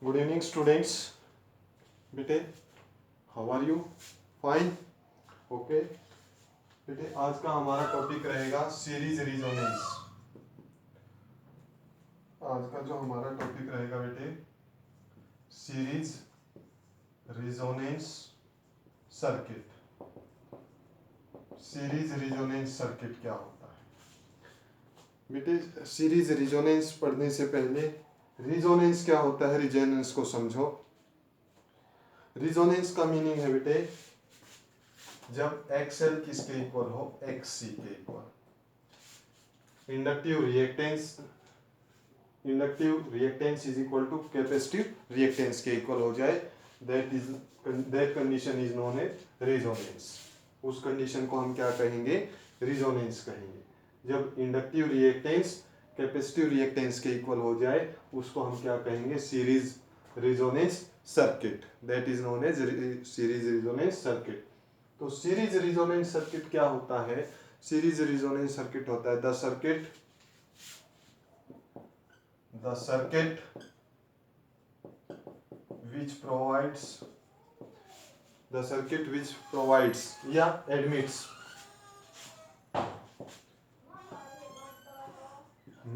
Good evening students. बेटे how are you? Fine. Okay बेटे, आज का हमारा टॉपिक रहेगा सीरीज रिजोनेंस। आज का जो हमारा टॉपिक रहेगा बेटे, series resonance circuit. Series resonance circuit क्या होता है बेटे? सीरीज रिजोनेंस पढ़ने से पहले रिजोनेंस क्या होता है, रिजोनेंस को समझो। रिजोनेंस का मीनिंग है बेटे, जब XL किसके इक्वल हो, XC के equal. Inductive reactance is equal to capacitive reactance के इक्वल हो जाए, that condition is known as resonance. उस कंडीशन को हम क्या कहेंगे? रिजोनेंस कहेंगे। जब इंडक्टिव रिएक्टेंस कैपेसिटिव रिएक्टेंस के इक्वल हो जाए, उसको हम क्या कहेंगे? Series resonance circuit. That is known as series resonance circuit. तो सीरीज रिजोनेंस सर्किट क्या होता है? सीरीज रिजोनेंस सर्किट होता है द circuit which provides या admits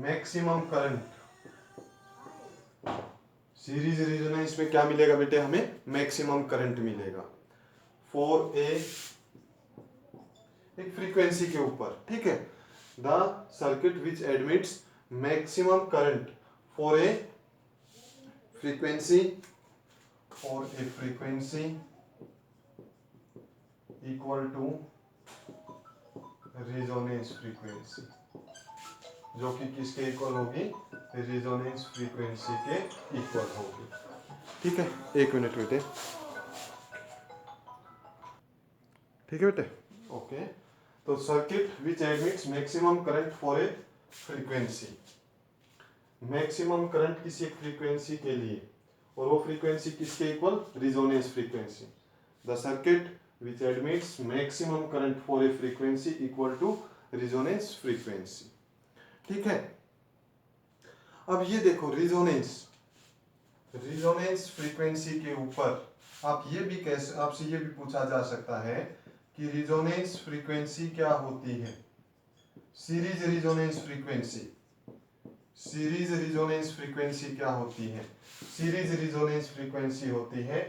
maximum current। सीरीज रिजोनेंस में क्या मिलेगा बेटे? हमें मैक्सिमम करंट मिलेगा फॉर एक फ्रीक्वेंसी के ऊपर, ठीक है। The circuit which admits maximum current for a frequency equal to resonance frequency, जो कि किसके इक्वल होगी? रिजोनेंस फ्रीक्वेंसी के इक्वल होगी, ठीक है। एक मिनट बेटे, ठीक है बेटे, ओके। तो circuit which admits maximum current for a frequency, maximum current किसी एक फ्रीक्वेंसी के लिए, और वो फ्रीक्वेंसी किसके इक्वल? Resonance frequency. The circuit which admits maximum current for a frequency equal to resonance frequency, ठीक है। अब ये देखो, रिजोनेंस फ्रीक्वेंसी के ऊपर आपसे ये भी पूछा जा सकता है कि रिजोनेंस फ्रीक्वेंसी क्या होती है? सीरीज रिजोनेंस फ्रीक्वेंसी क्या होती है? सीरीज रिजोनेंस फ्रीक्वेंसी होती है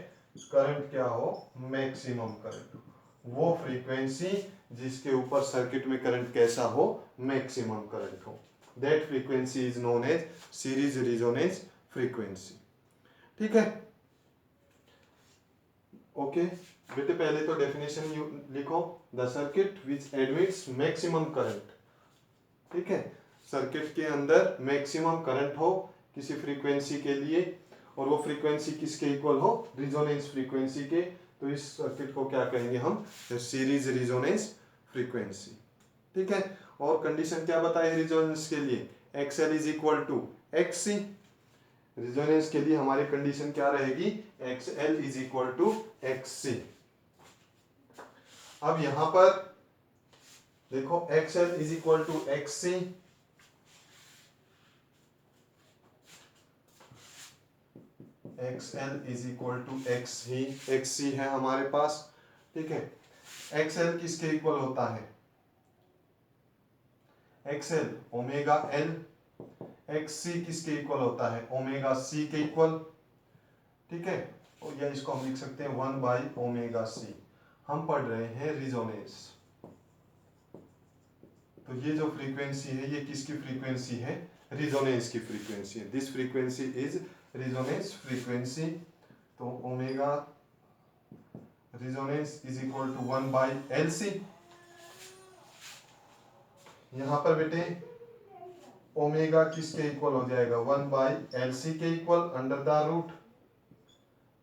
करंट क्या हो? Maximum current. वो फ्रीक्वेंसी जिसके ऊपर सर्किट में करंट कैसा हो? मैक्सिमम करंट हो। That frequency is known as series resonance frequency, ठीक है। ओके बेटे, पहले तो डेफिनेशन लिखो। The circuit which admits maximum current, ठीक है। सर्किट के अंदर मैक्सिमम करंट हो किसी फ्रीक्वेंसी के लिए, और वो फ्रीक्वेंसी किसके इक्वल हो? रिजोनेंस फ्रीक्वेंसी के। तो इस सर्किट को क्या कहेंगे हम? सीरीज रिजोनेंस फ्रीक्वेंसी, ठीक है। और कंडीशन क्या बताए रिजोनेंस के लिए? XL is equal to XC। Resonance के लिए हमारी कंडीशन क्या रहेगी? XL is equal to XC। अब यहां पर देखो, XL is equal to XC, XL is equal to XC है हमारे पास, ठीक है। XL किसके इक्वल होता है? XL omega L। XC किसके इक्वल होता है? ओमेगा C के इक्वल, ठीक है। और या इसको हम लिख सकते हैं 1/ओमेगा C। हम पढ़ रहे हैं रिजोनेंस, तो ये जो फ्रीक्वेंसी है, ये किसकी फ्रीक्वेंसी है? रिजोनेंस की फ्रीक्वेंसी है। This frequency is resonance frequency. तो omega resonance is equal to 1/LC। यहां पर बेटे ओमेगा किसके इक्वल हो जाएगा? 1/LC के इक्वल अंडर द रूट,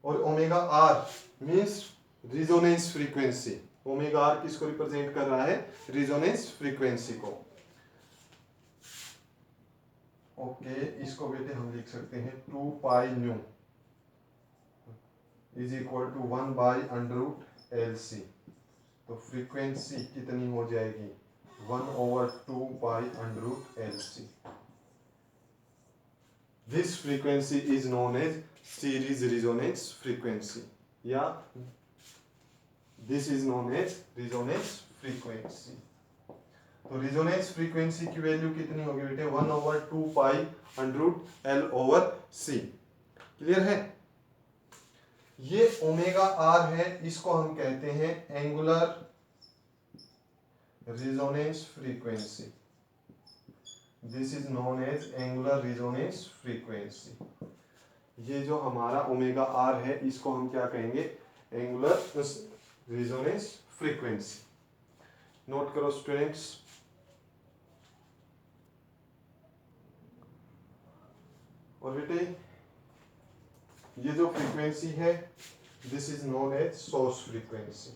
और omega R means resonance frequency. Omega R किसको रिप्रेजेंट कर रहा है? रिजोनेंस फ्रीक्वेंसी को। ओके, इसको बेटे हम लिख सकते हैं 2π इज इक्वल टू 1/√LC। तो फ्रीक्वेंसी कितनी हो जाएगी? 1/2π√LC। This frequency is known as series resonance frequency, या this is known as resonance frequency. तो रिजोनेंस फ्रीक्वेंसी की वैल्यू कितनी होगी बेटे, 1/2π√L/C। क्लियर है। ये ओमेगा आर है, इसको हम कहते हैं angular resonance frequency. This is known as angular resonance frequency. ये जो हमारा ओमेगा आर है, इसको हम क्या कहेंगे, एंगुलर रिजोनेंस फ्रीक्वेंसी। नोट करो स्टूडेंट्स। और बेटे ये जो फ्रीक्वेंसी है, this is known as source frequency.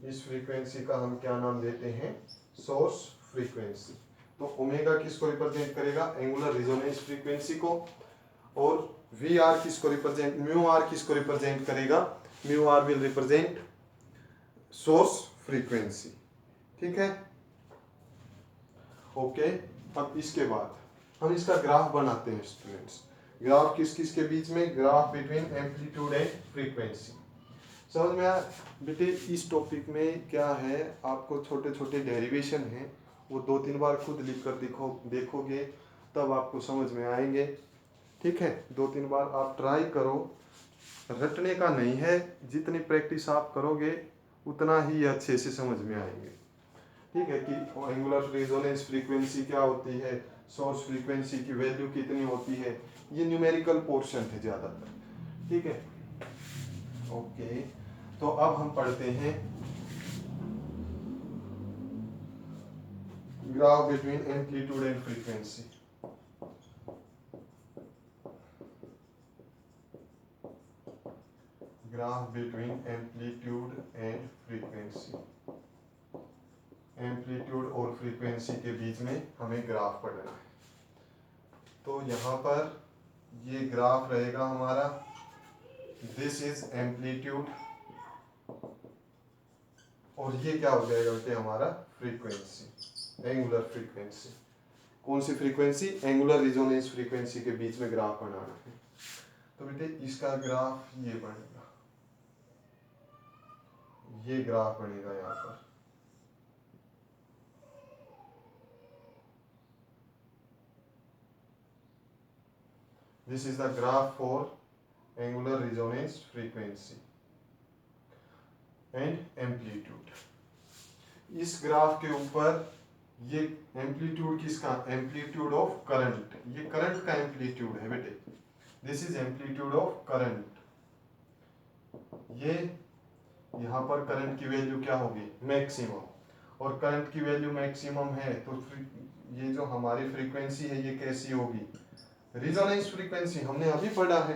इस फ्रीक्वेंसी का हम क्या नाम देते हैं, सोर्स फ्रीक्वेंसी। तो ओमेगा किसको रिप्रेजेंट करेगा, एंगुलर रिजोनेंस फ्रीक्वेंसी को, और वी आर किसको रिप्रेजेंट, म्यू आर किसको रिप्रेजेंट करेगा, mu R will represent source frequency. ठीक है, ओके। अब इसके बाद हम इसका ग्राफ बनाते हैं स्टूडेंट्स। ग्राफ किस किस के बीच में, graph between amplitude and frequency. समझ में आया बेटे। इस टॉपिक में क्या है, आपको छोटे छोटे डेरिवेशन हैं, वो 2-3 बार खुद लिख कर देखोगे तब आपको समझ में आएंगे। ठीक है, 2-3 बार आप ट्राई करो, रटने का नहीं है, जितनी प्रैक्टिस आप करोगे उतना ही अच्छे से समझ में आएंगे। ठीक है, कि एंगुलर रिजोनेंस फ्रीक्वेंसी क्या होती है, सोर्स फ्रीक्वेंसी की वैल्यू कितनी होती है, ये न्यूमेरिकल पोर्शन है ज़्यादातर। ठीक है, ओके। तो अब हम पढ़ते हैं graph between amplitude and frequency. Graph between amplitude and frequency. Amplitude और फ्रीक्वेंसी के बीच में हमें ग्राफ पढ़ना है। तो यहाँ पर ये ग्राफ रहेगा हमारा, दिस इज एम्पलीट्यूड, और ये क्या हो जाएगा बेटे हमारा फ्रीक्वेंसी, एंगुलर फ्रीक्वेंसी। कौन सी फ्रीक्वेंसी, एंगुलर रिजोनेंस फ्रीक्वेंसी के बीच में ग्राफ बनाना है। तो बेटे इसका ग्राफ ये बनेगा, ये ग्राफ बनेगा यहाँ पर। This is the graph for angular resonance frequency and amplitude. इस ग्राफ के ऊपर ये एम्पलीट्यूड किसका, एम्पलीट्यूड ऑफ करंट, ये करंट का एम्पलीट्यूड है बेटे। This is amplitude of current. ये यहाँ पर करंट की वैल्यू क्या होगी, मैक्सिमम, और करंट की वैल्यू मैक्सिमम है तो ये जो हमारी फ्रीक्वेंसी है ये कैसी होगी, रिजोनेंस फ्रीक्वेंसी। हमने अभी पढ़ा है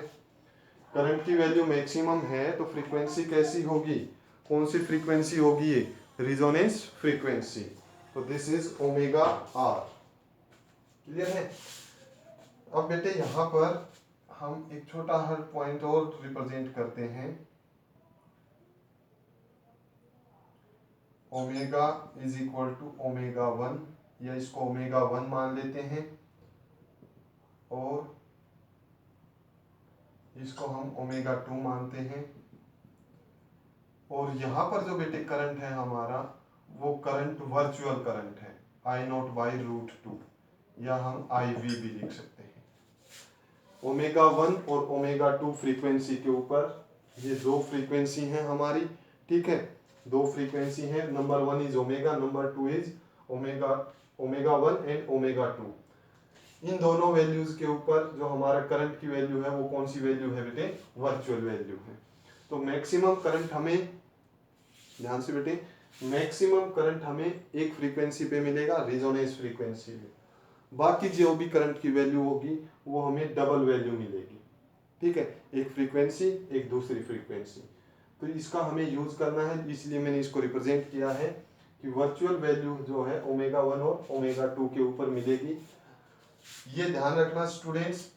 करंट की वैल्यू मैक्सिमम है तो फ्रीक्वेंसी कैसी होगी, कौन सी फ्रीक्वेंसी होगी, ये रिजोनेंस फ्रीक्वेंसी। तो this is omega R. Clear है। अब बेटे यहाँ पर हम एक छोटा हर पॉइंट और रिप्रेजेंट करते हैं, omega is equal to omega 1, या इसको ओमेगा 1 मान लेते हैं, और इसको हम ओमेगा 2 मानते हैं। और यहाँ पर जो बेटे करंट है हमारा, वो करंट वर्चुअल करंट है, I0/√2, या हम IV भी लिख सकते हैं। ओमेगा 1 और ओमेगा 2 फ्रीक्वेंसी के ऊपर ये दो फ्रीक्वेंसी हैं हमारी। ठीक है, दो फ्रीक्वेंसी है, number 1 is omega, number 2 is omega 1 and omega 2। इन दोनों वैल्यूज के ऊपर जो हमारा करंट की वैल्यू है वो कौन सी वैल्यू है बेटे, वर्चुअल वैल्यू है। तो मैक्सिमम करंट हमें, ध्यान से बेटे, मैक्सिमम करंट हमें एक फ्रीक्वेंसी पे मिलेगा, रिजोनेंस फ्रीक्वेंसी में। बाकी जो भी करंट की वैल्यू होगी वो हमें डबल वैल्यू मिलेगी। ठीक है, एक फ्रीक्वेंसी एक दूसरी फ्रीक्वेंसी। तो इसका हमें यूज करना है, इसलिए मैंने इसको रिप्रेजेंट किया है कि वर्चुअल वैल्यू जो है ओमेगा 1 और ओमेगा 2 के ऊपर मिलेगी। ये ध्यान रखना स्टूडेंट्स,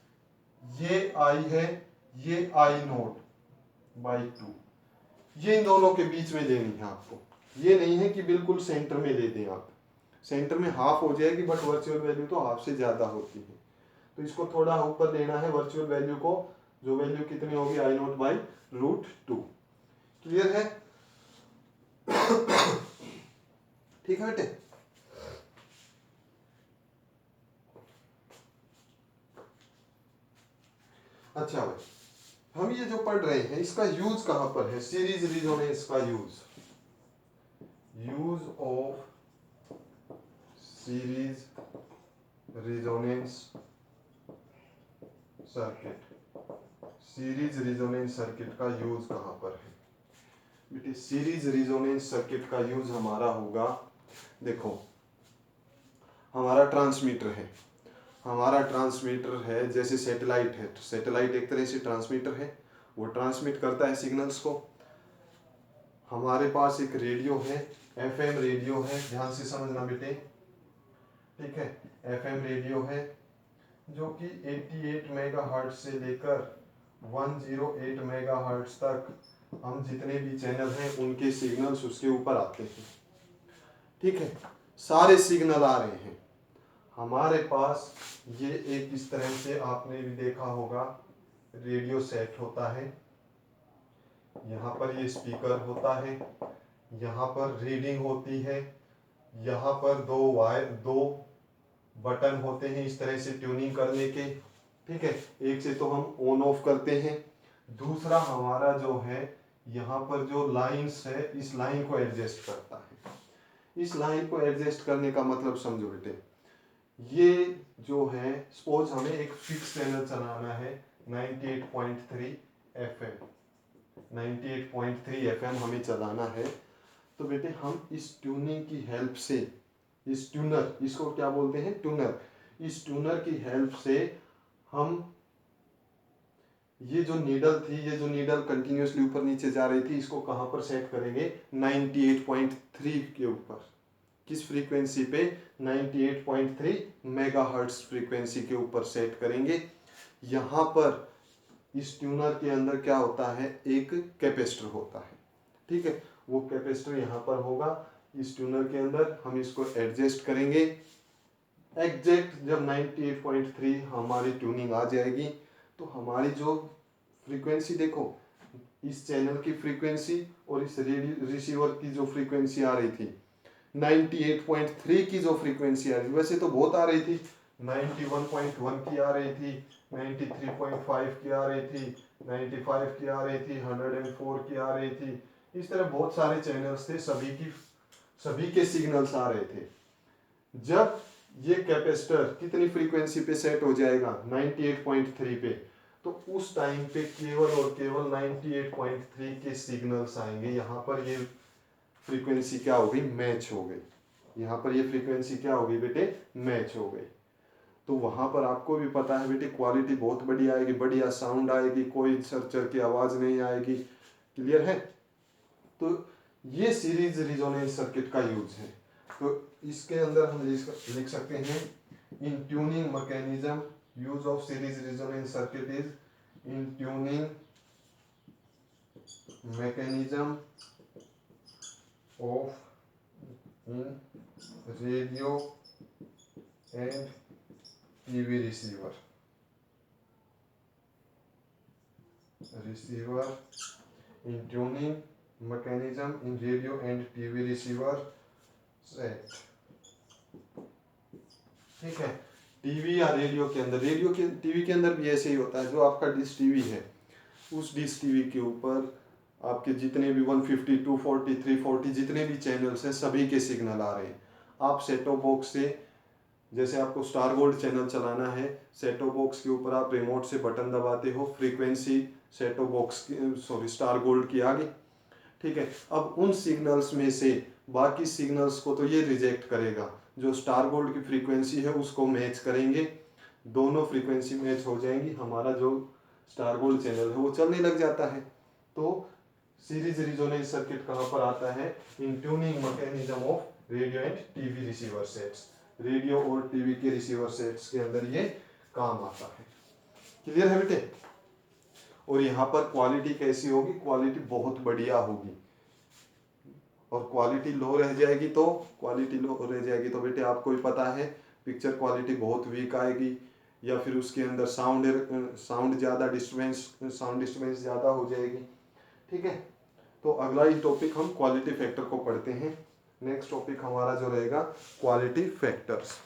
ये आई है, ये I0/2, ये इन दोनों के बीच में लेनी है आपको। ये नहीं है कि बिल्कुल सेंटर में ले दें आप, सेंटर में हाफ हो जाएगी बट वर्चुअल वैल्यू तो हाफ से ज्यादा होती है। तो इसको थोड़ा ऊपर लेना है वर्चुअल वैल्यू को, जो वैल्यू कितनी होगी I0/√2। क्लियर है? ठीक है बेटे। अच्छा भाई, हम ये जो पढ़ रहे हैं इसका यूज कहां पर है? सीरीज रिजोनेंस का use of series resonance circuit, series resonance circuit का यूज कहां पर है बेटे? सीरीज रिजोनेंस सर्किट का यूज हमारा होगा, देखो हमारा ट्रांसमीटर है, हमारा ट्रांसमीटर है जैसे सैटेलाइट है, तो सैटेलाइट एक तरह से ट्रांसमीटर है, वो ट्रांसमिट करता है सिग्नल्स को। हमारे पास एक रेडियो है, एफएम रेडियो है, ध्यान से समझना बेटे, ठीक है। एफएम रेडियो है जो कि 88 मेगाहर्ट्ज से लेकर 108 मेगाहर्ट्ज तक हम जितने भी चैनल हैं उनके सिग्नल्स उसके ऊपर आते हैं, ठीक है। सारे सिग्नल आ रहे हैं हमारे पास। ये एक इस तरह से आपने भी देखा होगा रेडियो सेट होता है, यहाँ पर ये स्पीकर होता है, यहाँ पर रीडिंग होती है, यहाँ पर दो बटन होते हैं इस तरह से ट्यूनिंग करने के, ठीक है। एक से तो हम ऑन ऑफ करते हैं, दूसरा हमारा जो है यहाँ पर जो लाइंस है इस लाइन को एडजस्ट करता है। इस लाइन को एडजस्ट करने का मतलब समझो बेटे, ये जो है सपोज हमें एक फिक्स चैनल चलाना है 98.3 FM, 98.3 FM हमें चलाना है, तो बेटे हम इस ट्यूनिंग की हेल्प से, इस ट्यूनर, इसको क्या बोलते हैं ट्यूनर, इस ट्यूनर की हेल्प से हम ये जो नीडल थी, ये जो नीडल कंटिन्यूसली ऊपर नीचे जा रही थी, इसको कहां पर सेट करेंगे 98.3 के ऊपर। किस फ्रीक्वेंसी पे? 98.3 मेगाहर्ट्ज फ्रीक्वेंसी के ऊपर सेट करेंगे। यहाँ पर इस ट्यूनर के अंदर क्या होता है, एक कैपेसिटर होता है, ठीक है। वो कैपेसिटर यहाँ पर होगा इस ट्यूनर के अंदर, हम इसको एडजस्ट करेंगे एग्जैक्ट। जब 98.3 हमारी ट्यूनिंग आ जाएगी तो हमारी जो फ्रीक्वेंसी देखो, इस चैनल की फ्रीक्वेंसी और इस रिसीवर की जो फ्रीक्वेंसी आ रही थी 98.3 की जो फ्रीक्वेंसी आ रही थी, वैसे तो बहुत आ रही थी, 91.1 की आ रही थी, 93.5 की आ रही थी, 95 की आ रही थी, 104 की आ रही थी, इस तरह बहुत सारे चैनल्स थे, सभी के सिग्नल्स आ रहे थे। जब ये कैपेसिटर कितनी फ्रीक्वेंसी पे सेट हो जाएगा 98.3 पे, तो उस टाइम पे केवल और केवल 98.3 के सिग्नल्स आएंगे। यहाँ पर ये फ्रीक्वेंसी क्या हो गई, मैच हो गई। यहाँ पर ये फ्रीक्वेंसी क्या हो गई बेटे, मैच हो गई। तो वहां पर आपको भी पता है बेटे क्वालिटी बहुत बढ़िया आएगी, बढ़िया साउंड आएगी, कोई सरचर की आवाज नहीं आएगी। क्लियर है? तो ये सीरीज रिजोनेंस सर्किट का यूज है। तो इसके अंदर हम लिख सकते हैं in tuning mechanism, use of series resonance circuit is in tuning mechanism of in radio and TV receiver in tuning mechanism in radio and TV receiver set, ठीक है। टीवी या रेडियो के अंदर, रेडियो के टीवी के अंदर भी ऐसे ही होता है। जो आपका डिश टीवी है, उस डिश टीवी के ऊपर आपके जितने भी 150, 240, 340 जितने भी चैनल्स हैं सभी के सिग्नल आ रहे हैं। आप सेटो बॉक्स से, जैसे आपको स्टार गोल्ड चैनल चलाना है, सेटो बॉक्स के ऊपर आप रिमोट से बटन दबाते हो, फ्रीक्वेंसी सेटो बॉक्स की स्टार गोल्ड की आ गई, ठीक है। अब उन सिग्नल्स में से बाकी सिग्नल्स को तो ये रिजेक्ट करेगा, जो स्टार गोल्ड की फ्रीक्वेंसी है उसको मैच करेंगे, दोनों फ्रीक्वेंसी मैच हो जाएंगी, हमारा जो स्टार गोल्ड चैनल है वो चलने लग जाता है। तो सीरीज रिजोनेंस सर्किट कहाँ पर आता है? In tuning mechanism of radio and TV receiver sets, radio और टीवी के रिसीवर सेट्स के अंदर ये काम आता है। क्लियर है बेटे? और यहाँ पर क्वालिटी कैसी होगी? क्वालिटी बहुत बढ़िया होगी। और क्वालिटी लो रह जाएगी तो बेटे आपको भी पता है पिक्चर क्वालिटी बहुत वीक आएगी, या फिर उसके अंदर साउंड ज़्यादा साउंड डिस्टर्बेंस ज़्यादा हो जाएगी। ठीक है, तो अगला ही टॉपिक हम क्वालिटी फैक्टर को पढ़ते हैं। नेक्स्ट टॉपिक हमारा जो रहेगा क्वालिटी फैक्टर्स,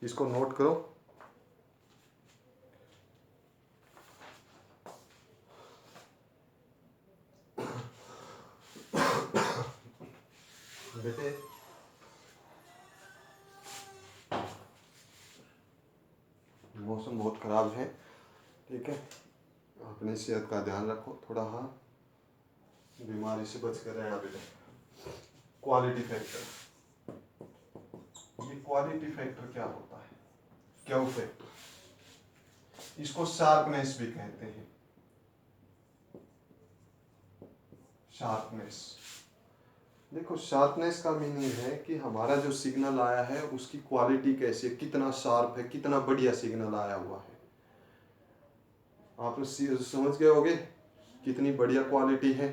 इसको नोट करो। बेटे मौसम बहुत ख़राब है, ठीक है, अपनी सेहत का ध्यान रखो, थोड़ा हाँ बीमारी से बच कर रहना बेटे। क्वालिटी फैक्टर, ये क्वालिटी फैक्टर क्या होता है? क्यू फैक्टर, इसको शार्पनेस भी कहते हैं। शार्पनेस, देखो शार्पनेस का मीनिंग है कि हमारा जो सिग्नल आया है उसकी क्वालिटी कैसी है, कितना शार्प है, कितना बढ़िया सिग्नल आया हुआ है। आप समझ गए होगे कितनी बढ़िया क्वालिटी है।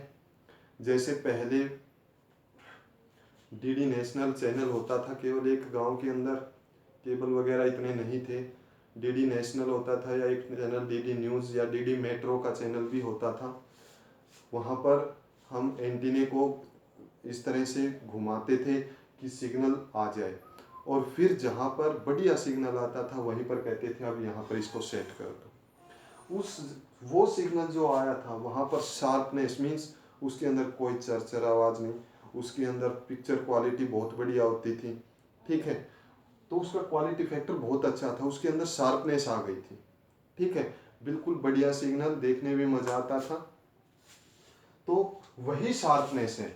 जैसे पहले डीडी नेशनल चैनल होता था, केवल एक गांव के अंदर, केबल वगैरह इतने नहीं थे, डीडी नेशनल होता था या एक चैनल डीडी न्यूज़ या डीडी मेट्रो का चैनल भी होता था। वहाँ पर हम एंटीने को इस तरह से घुमाते थे कि सिग्नल आ जाए, और फिर जहाँ पर बढ़िया सिग्नल आता था वहीं पर कहते थे अब यहाँ पर इसको सेट कर दो। वो सिग्नल जो आया था वहाँ पर शार्पनेस मीन्स उसके अंदर कोई चरचर आवाज़ नहीं, उसके अंदर पिक्चर क्वालिटी बहुत बढ़िया होती थी। ठीक है, तो उसका क्वालिटी फैक्टर बहुत अच्छा था, उसके अंदर शार्पनेस आ गई थी। ठीक है, बिल्कुल बढ़िया सिग्नल, देखने में मज़ा आता था। तो वही शार्पनेस है,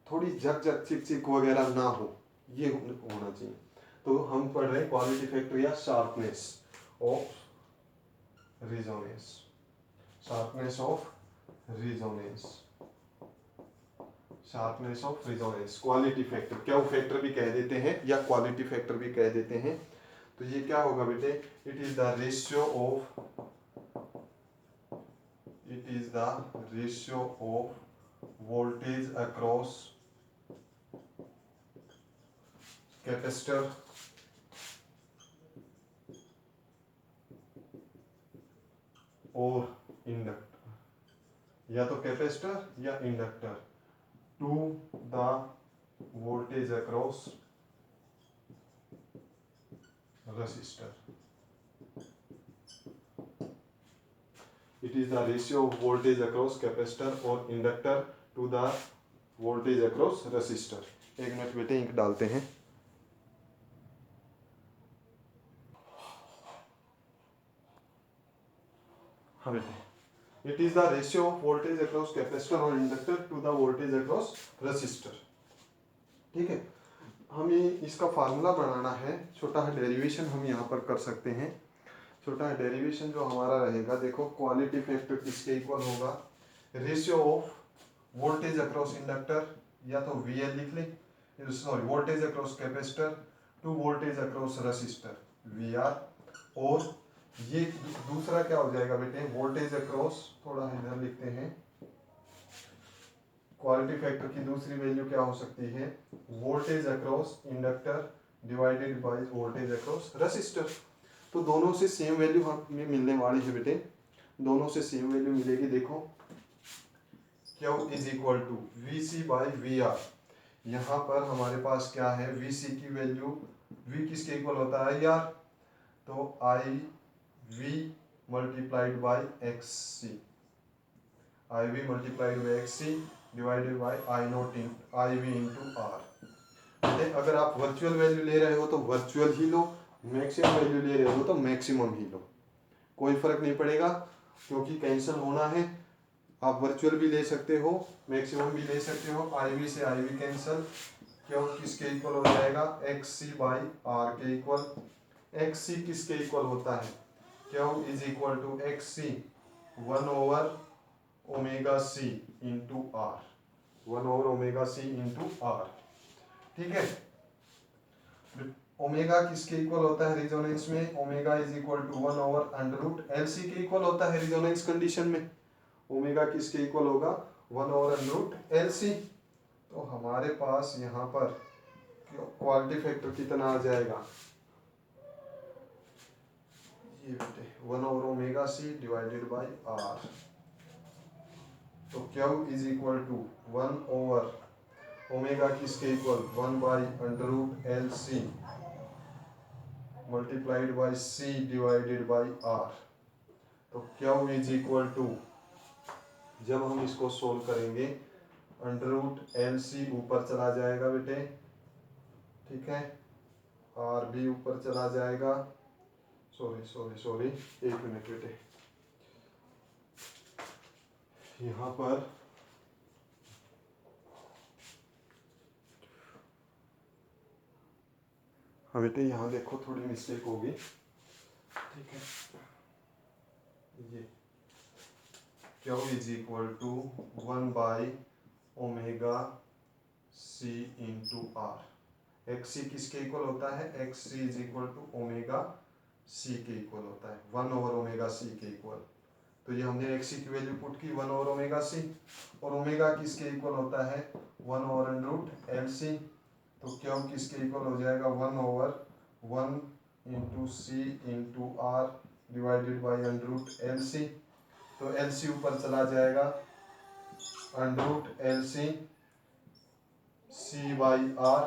थोड़ी झक झक चिक चिक वगैरह ना हो, ये होना चाहिए। तो हम पढ़ रहे हैं क्वालिटी फैक्टर या sharpness of resonance, sharpness of resonance, sharpness of resonance, quality factor, क्या वो फैक्टर भी कह देते हैं या क्वालिटी फैक्टर भी कह देते हैं। तो ये क्या होगा बेटे, it is the ratio of voltage across capacitor और इंडक्टर, या तो कैपेसिटर या inductor, to the voltage across resistor. It is the ratio of voltage across capacitor or inductor to the voltage across resistor. एक minute बेटे ink डालते हैं। हाँ बेटे, it is the ratio of voltage across capacitor और inductor to the voltage across resistor. ठीक है, हमें इसका फार्मूला बनाना है, छोटा डेरिवेशन हम यहाँ पर कर सकते हैं। छोटा डेरिवेशन जो हमारा रहेगा, देखो क्वालिटी फैक्टर किसके इक्वल होगा, ratio of voltage across inductor, या तो VL लिख ले, sorry voltage across capacitor to voltage across resistor VR, और ये दूसरा क्या हो जाएगा बेटे, वोल्टेज अक्रॉस, थोड़ा इधर लिखते हैं, क्वालिटी फैक्टर की दूसरी वैल्यू क्या हो सकती है, voltage across inductor divided by voltage across resistor. तो दोनों से सेम वैल्यू हमें मिलने वाली है बेटे, दोनों से सेम वैल्यू मिलेगी। देखो Q is equal to VC by VR, यहाँ पर हमारे पास क्या है, VC की वैल्यू, V किसके इक्वल होता है यार, तो IV multiplied by XC, IV multiplied by XC divided by IV into R। अगर आप वर्चुअल वैल्यू ले रहे हो तो वर्चुअल ही लो, मैक्सिमम वैल्यू ले रहे हो तो मैक्सिमम ही लो, कोई फर्क नहीं पड़ेगा, क्योंकि कैंसिल होना है। आप वर्चुअल भी ले सकते हो, मैक्सिमम भी ले सकते हो, IV से IV कैंसिल, क्यों किसके इक्वल हो जाएगा, XC बाई R के इक्वल। XC किसके इक्वल होता है, Q is equal to XC 1/ओमेगा C इंटू R, 1/ओमेगा C इंटू R। ठीक है, ओमेगा किसके इक्वल होता है रिजोनेंस में, omega is equal to 1/√LC के इक्वल होता है रिजोनेंस कंडीशन में। ओमेगा किसके इक्वल होगा, 1/√LC। तो हमारे पास यहाँ पर क्वालिटी फैक्टर कितना आ जाएगा, ये बेटे 1/ωc डिवाइडेड बाई आर, तो Q इज इक्वल टू 1/ओमेगा किसके equal 1/√LC multiplied by C divided by R। तो Q इज इक्वल टू, जब हम इसको सोल्व करेंगे √LC ऊपर चला जाएगा बेटे, ठीक है, R भी ऊपर चला जाएगा, सॉरी एक मिनट बेटे, यहाँ पर हाँ बेटे यहाँ देखो थोड़ी मिस्टेक होगी, ठीक है, ये Q is equal to 1/ωc into R. XC किसके इक्वल होता है, XC is equal to omega C के इक्वल होता है, 1/ωc के इक्वल। तो ये हमने XC की वैल्यू पुट की 1/ωc, और ओमेगा किसके इक्वल होता है 1/√LC। तो Q किसके इक्वल हो जाएगा 1/1 into C into R divided by √LC। तो LC ऊपर चला जाएगा, √LC C बाई आर।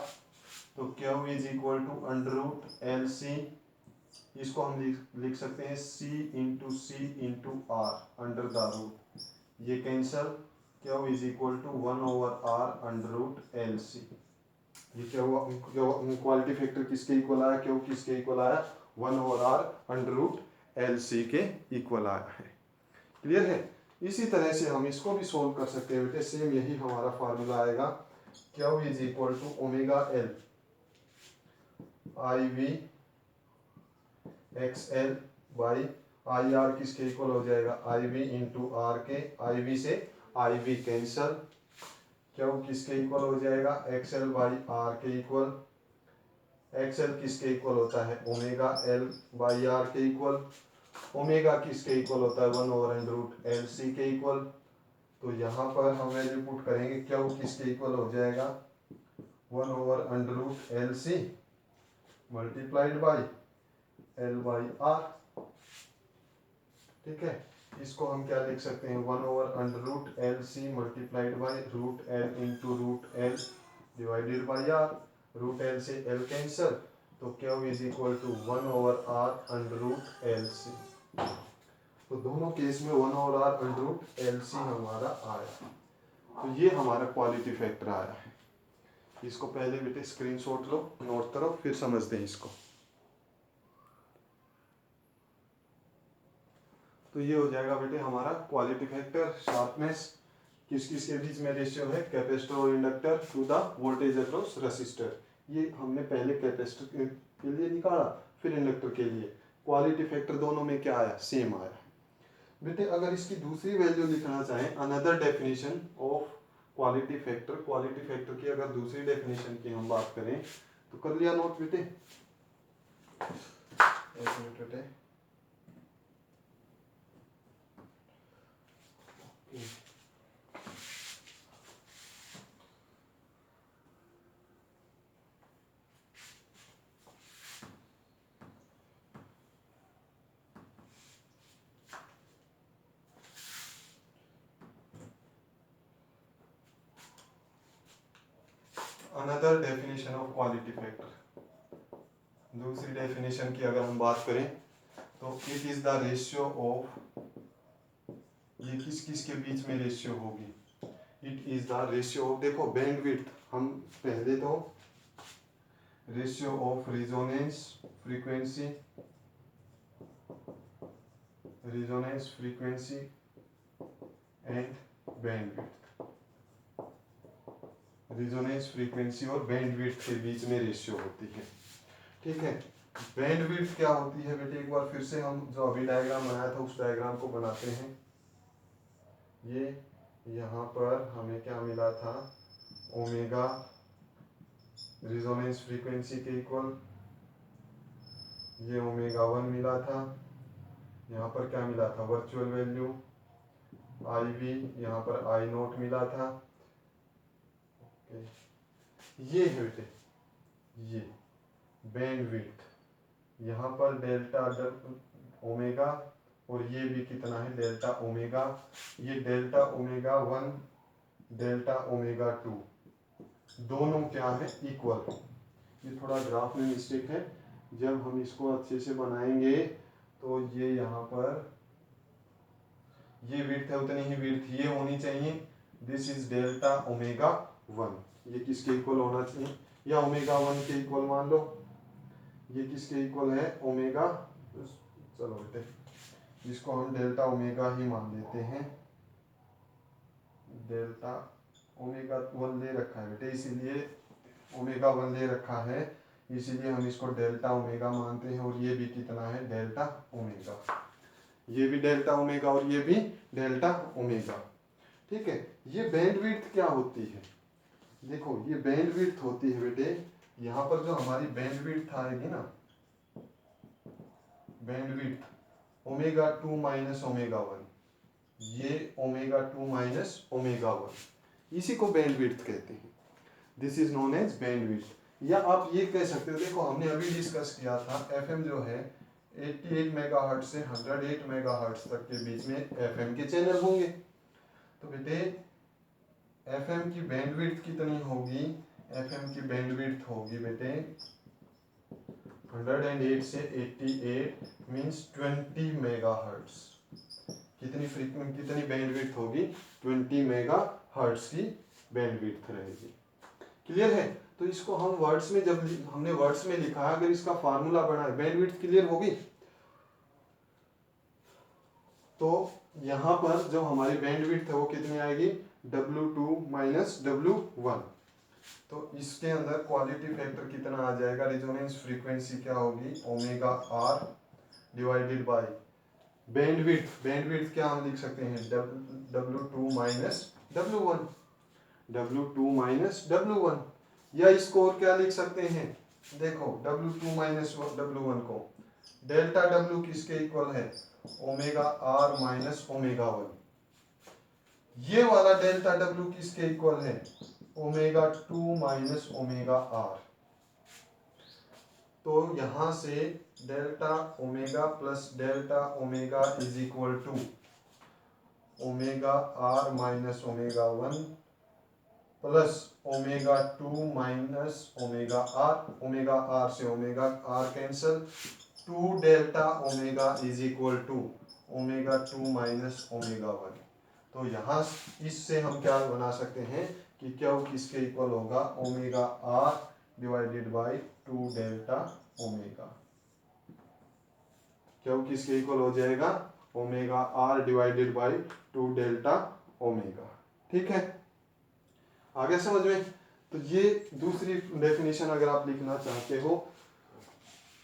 तो Q is equal to √LC, इसको हम लिख सकते हैं C into C into R under the root, ये cancel, Q is equal to 1/r √LC। ये क्या हुआ, क्वालिटी फैक्टर किसके इक्वल आया, Q किसके इक्वल आया 1/r √LC के इक्वल आया है। क्लियर है। इसी तरह से हम इसको भी सोल्व कर सकते हैं बेटे, सेम यही हमारा फार्मूला आएगा, Q is equal to omega L IV XL by IR किसके इक्वल हो जाएगा IV इंटू आर के, IV से IV कैंसल, Q किसके इक्वल हो जाएगा XL बाई R के इक्वल, XL किसके इक्वल होता है ओमेगा L बाई R के इक्वल, ओमेगा किसके इक्वल होता है 1/√LC के इक्वल। तो यहाँ पर हम वैल्यू पुट करेंगे, Q किसके इक्वल हो जाएगा 1/√LC multiplied by L by R, ठीक है। इसको हम क्या लिख सकते हैं 1/√LC multiplied by √L into √L divided by R, √L से L कैंसल, तो Q is equal to 1/r √LC। तो दोनों केस में 1/r √LC हमारा आया, तो ये हमारा क्वालिटी फैक्टर आया है। इसको पहले बेटे स्क्रीनशॉट लो, नोट करो, फिर समझते हैं इसको। तो ये हो जाएगा बेटे हमारा क्वालिटी फैक्टर, शार्पनेस किस किस के बीच में रेशियो है, कैपेसिटर और inductor to the voltage across resistor. ये हमने पहले कैपेसिटर के लिए निकाला, फिर इंडक्टर के लिए। क्वालिटी फैक्टर दोनों में क्या आया, सेम आया। बेटे अगर इसकी दूसरी वैल्यू लिखना चाहें, another definition of quality factor, quality factor की अगर दूसरी डेफिनेशन की हम बात करें तो कर लिया नोट बेटे, एक मिनट बेटे। Another definition of quality factor, दूसरी डेफिनेशन की अगर हम बात करें तो it is the ratio of, ये किस किस के बीच में रेशियो होगी, it is the ratio of, देखो बैंडविड्थ, हम पहले तो ratio of resonance frequency and bandwidth, resonance frequency और बैंडविड्थ के बीच में रेशियो होती है, ठीक है। बैंडविड्थ क्या होती है बेटे, एक बार फिर से हम जो अभी डायग्राम बनाया था उस डायग्राम को बनाते हैं। ये यहाँ पर हमें क्या मिला था, ओमेगा रेजोनेंस फ्रीक्वेंसी के इक्वल, ये ओमेगा 1 मिला था, यहाँ पर क्या मिला था वर्चुअल वैल्यू IV, यहाँ पर I0 मिला था, ये है बेटे ये बैंडविड्थ, यहाँ पर डेल्टा ओमेगा, और ये भी कितना है डेल्टा ओमेगा। ये डेल्टा ओमेगा 1 डेल्टा ओमेगा 2 दोनों क्या है इक्वल। ये थोड़ा ग्राफ में मिस्टेक है, जब हम इसको अच्छे से बनाएंगे तो ये यहाँ पर ये विड्थ है उतनी ही विड्थ ये होनी चाहिए। दिस इज डेल्टा ओमेगा 1, ये किसके इक्वल होना चाहिए, या ओमेगा 1 के इक्वल मान लो। ये किसके इक्वल है ओमेगा, चलो बेटे इसको हम डेल्टा ओमेगा ही मान लेते हैं। डेल्टा ओमेगा 1 ले रखा है बेटे, इसीलिए ओमेगा 1 ले रखा है, इसीलिए हम इसको डेल्टा ओमेगा मानते हैं। और ये भी कितना है डेल्टा ओमेगा, ये भी डेल्टा ओमेगा और ये भी डेल्टा ओमेगा। ठीक है, ये बैंडविड्थ क्या होती है, देखो ये बैंडविड्थ होती है बेटे, यहाँ पर जो हमारी बैंडविड्थ आएगी ना, बैंडविड्थ ओमेगा 2 माइनस ओमेगा 1, ये ओमेगा 2 माइनस ओमेगा 1, इसी को बैंडविड्थ कहते हैं। This is known as bandwidth. या आप ये कह सकते हो, देखो हमने अभी डिस्कस किया था एफएम जो है 88 मेगाहर्ट्ज से 108 मेगाहर्ट्ज तक के बीच में एफएम के चैनल होंगे। तो बेटे एफएम की बैंडविड्थ कितनी होगी, एफएम की बैंडविड्थ होगी बेटे 108 से 88 मींस 20 मेगाहर्ट्ज। कितनी बैंडविड्थ होगी, 20 मेगाहर्ट्ज की बैंडविड्थ रहेगी। क्लियर है। तो इसको हम वर्ड्स में, जब हमने वर्ड्स में लिखा है, अगर इसका फार्मूला बनाए, बैंडविड्थ क्लियर होगी। तो यहाँ पर जो हमारी बैंडविड्थ है वो कितनी आएगी W2 माइनस W1। तो इसके अंदर क्वालिटी फैक्टर कितना आ जाएगा, रिजोनेंस फ्रीक्वेंसी क्या होगी omega R divided by bandwidth. Bandwidth क्या हम लिख सकते हैं W2 minus W1, W2 minus W1। या इसको और क्या लिख सकते हैं, देखो W2 माइनस W1 को डेल्टा W किसके इक्वल है ओमेगा आर माइनस ओमेगा 1। ये वाला डेल्टा W किसके इक्वल है ओमेगा 2 माइनस ओमेगा आर। तो यहां से delta omega plus delta omega is equal to omega R minus omega 1 plus omega 2 minus omega R. Omega R से omega R cancel, 2 delta omega is equal to omega 2 minus omega 1। तो यहाँ इससे हम क्या बना सकते हैं कि क्या किसके इक्वल होगा omega R divided by 2 delta omega. क्या किसके इक्वल हो जाएगा omega R divided by 2 delta omega. ठीक है, आगे समझ में। तो ये दूसरी डेफिनेशन अगर आप लिखना चाहते हो,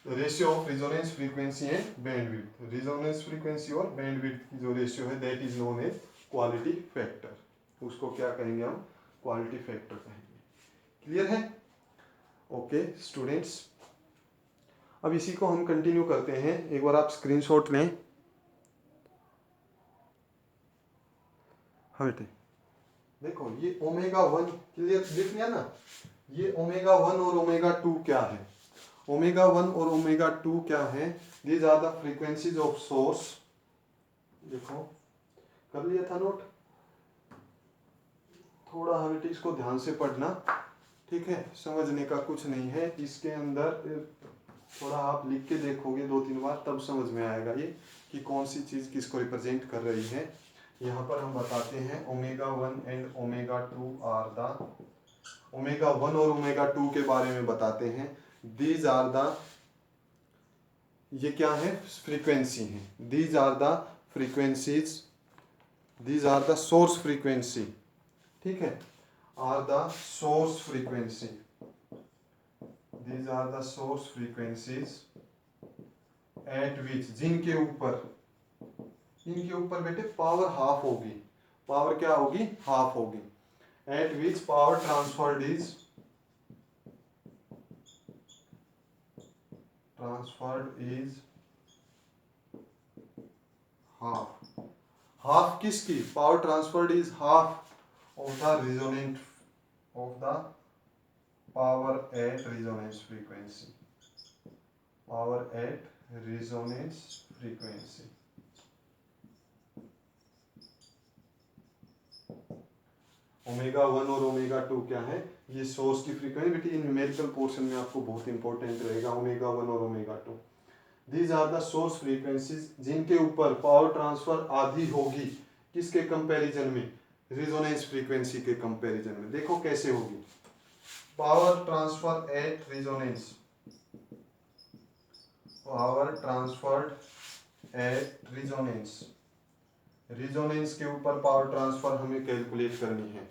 ratio of resonance frequency and bandwidth, resonance frequency और बैंडविड्थ की जो रेशियो है that is known as quality factor. उसको क्या कहेंगे हम क्वालिटी फैक्टर कहेंगे। क्लियर है। ओके स्टूडेंट्स, अब इसी को हम कंटिन्यू करते हैं। एक बार आप स्क्रीनशॉट लें। हाँ बेटे देखो ये ओमेगा 1 क्लियर लिख लिया ना, ये ओमेगा 1 और ओमेगा 2 क्या है, ओमेगा 1 और ओमेगा 2 क्या है, these are the frequencies of source. देखो कर लिया था नोट, थोड़ा बेटे इसको ध्यान से पढ़ना। ठीक है, समझने का कुछ नहीं है इसके अंदर, थोड़ा आप लिख के देखोगे 2-3 बार तब समझ में आएगा ये कि कौन सी चीज किसको रिप्रेजेंट कर रही है। यहाँ पर हम बताते हैं omega 1 and omega 2 are the, omega 1 और ओमेगा 2 के बारे में बताते हैं। दीज आर द, ये क्या है फ्रीक्वेंसी है, these are the frequencies, these are the source frequency. ठीक है, are the source frequency, these are the source frequencies at which, जिनके ऊपर, इनके ऊपर बेटे पावर हाफ होगी, पावर क्या होगी हाफ होगी, at which power transferred is half. Half किसकी, power transferred is half of the resonant of the power at resonance frequency, power at resonance frequency. Omega 1 और ओमेगा 2 क्या है, ये सोर्स की फ्रीक्वेंसी। बेटी ये न्यूमेरिकल पोर्शन में आपको बहुत इंपॉर्टेंट रहेगा, ओमेगा 1 और omega 2। These are the source frequencies जिनके ऊपर पावर ट्रांसफर आधी होगी, किसके कंपैरिजन में, रेजोनेंस फ्रीक्वेंसी के कंपैरिजन में। देखो कैसे होगी, power transfer at resonance, power transferred at resonance, resonance के ऊपर पावर ट्रांसफर हमें कैलकुलेट करनी है।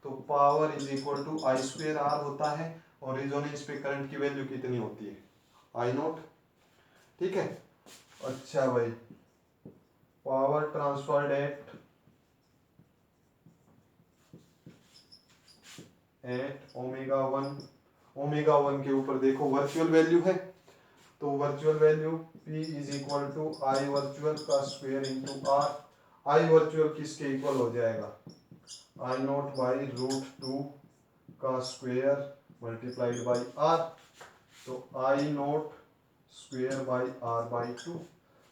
तो power is equal to I square R होता है, और रेजोनेंस पे करंट की वैल्यू कितनी होती है, आई नोट। ठीक है, अच्छा भाई, पावर ट्रांसफर्ड एट ओमेगा 1 के ऊपर देखो वर्चुअल वैल्यू है, तो virtual value P is equal to I virtual का square into R. I virtual किसके इक्वल हो जाएगा, आई नॉट बाई √2 का स्क्वायर मल्टीप्लाइड बाई आर, तो I naught square by R by 2।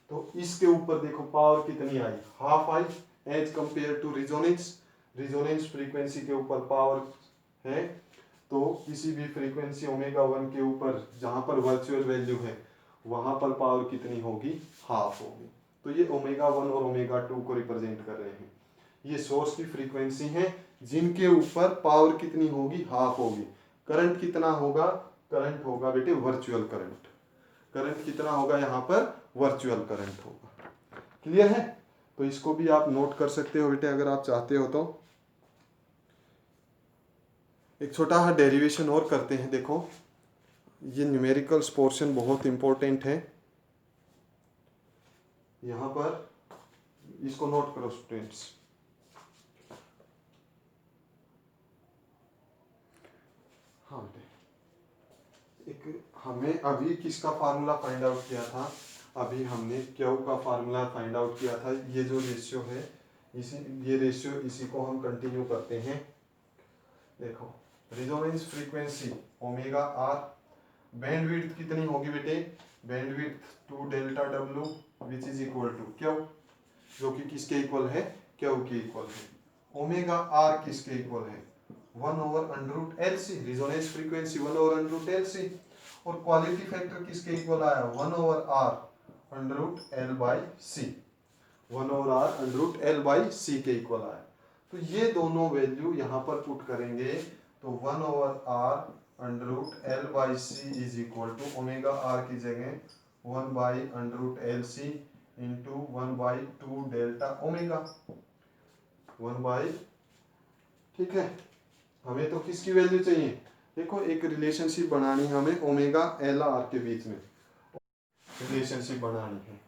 तो इसके ऊपर देखो पावर कितनी आई, हाफ आई, as compare to resonance. Resonance frequency के ऊपर पावर है, तो किसी भी फ्रीक्वेंसी ओमेगा 1 के ऊपर जहां पर वर्चुअल वैल्यू है वहां पर पावर कितनी होगी, हाफ होगी। तो ये ओमेगा 1 और ओमेगा 2 को रिप्रेजेंट कर रहे हैं। ये सोर्स की फ्रीक्वेंसी है जिनके ऊपर पावर कितनी होगी, हाफ होगी। करंट कितना होगा, करंट होगा बेटे वर्चुअल करंट। करंट कितना होगा, यहाँ पर वर्चुअल करंट होगा। क्लियर है, तो इसको भी आप नोट कर सकते हो बेटे अगर आप चाहते हो तो। एक छोटा सा डेरिवेशन और करते हैं। देखो ये न्यूमेरिकल्स पोर्शन बहुत इंपॉर्टेंट है, यहाँ पर इसको नोट करो स्टूडेंट्स। हाँ बेटे, एक हमें अभी किसका फार्मूला फाइंड आउट किया था, अभी हमने क्यू का फार्मूला फाइंड आउट किया था। ये जो रेशियो है, ये रेशियो इसी को हम कंटिन्यू करते हैं। देखो resonance frequency omega R, bandwidth कितनी होगी बेटे, bandwidth 2 delta W which is equal to Q, जो कि किसके इक्वल है, क्यू के इक्वल है। ओमेगा आर किसके इक्वल है, 1/√LC, रेजोनेंस फ्रीक्वेंसी 1/√LC, और क्वालिटी फैक्टर किसके इक्वल आया, 1/R√L/C, 1/R√L/C के इक्वल आया। तो ये दोनों वैल्यू यहाँ पर पुट करेंगे, तो 1/R√L/C is equal to omega R की जगह 1/√LC इंटू 1/2 डेल्टा ओमेगा 1/, ठीक है। हमें तो किसकी वैल्यू चाहिए, देखो एक रिलेशनशिप बनानी है हमें ओमेगा एल आर के बीच में, रिलेशनशिप बनानी है।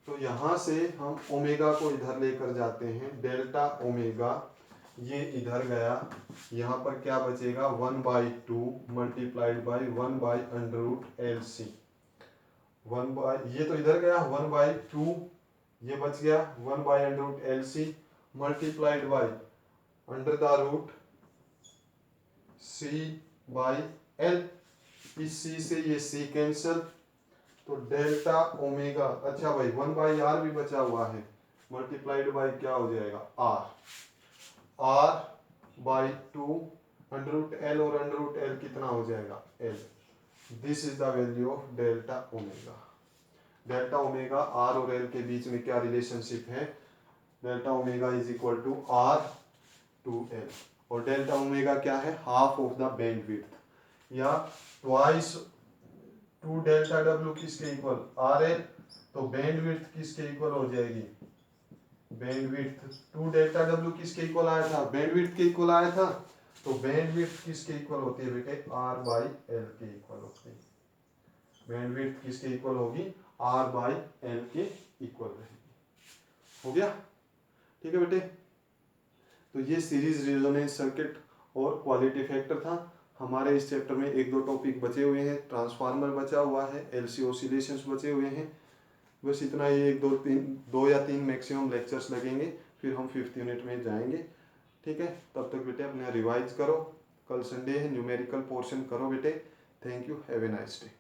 तो यहां से हम ओमेगा को इधर लेकर जाते हैं, डेल्टा ओमेगा ये इधर गया, यहाँ पर क्या बचेगा 1/2 मल्टीप्लाइड बाई 1/√LC, ये तो इधर गया 1/2, ये बच गया 1/√LC multiplied by under the root C/L, इस C से ये C कैंसल, तो डेल्टा ओमेगा, अच्छा भाई 1/R भी बचा हुआ है, मल्टीप्लाइड बाई क्या हो जाएगा R/2 √L, और √L कितना हो जाएगा L। This is the value of delta omega. Delta omega R और L के बीच में क्या रिलेशनशिप है, delta omega is equal to R/2L, और डेल्टा ओमेगा क्या है, हाफ ऑफ द बैंडविड्थ, या ट्वाइस 2 डेल्टा डब्ल्यू किसके इक्वल, RL, तो बैंडविड्थ किसके इक्वल हो जाएगी, बैंडविड्थ 2 डेल्टा डब्ल्यू किसके इक्वल आया था, बैंडविड्थ के इक्वल आया था, तो बैंडविड्थ किसके इक्वल होती है बेटे, R/L के इक्वल होती है। बैंडविड्थ किसके इक्वल होगी, R/L के इक्वल रहेगी। हो गया, ठीक है बेटे। तो ये सीरीज रेजोनेंस सर्किट और क्वालिटी फैक्टर था। हमारे इस चैप्टर में 1-2 टॉपिक बचे हुए हैं, ट्रांसफार्मर बचा हुआ है, एलसी ऑसिलेशंस बचे हुए हैं, बस इतना ही। 2 या 3 मैक्सिमम लेक्चर्स लगेंगे, फिर हम 5th यूनिट में जाएंगे। ठीक है, तब तक बेटे अपने रिवाइज करो, कल संडे है, न्यूमेरिकल पोर्शन करो बेटे। Thank you, have a nice day.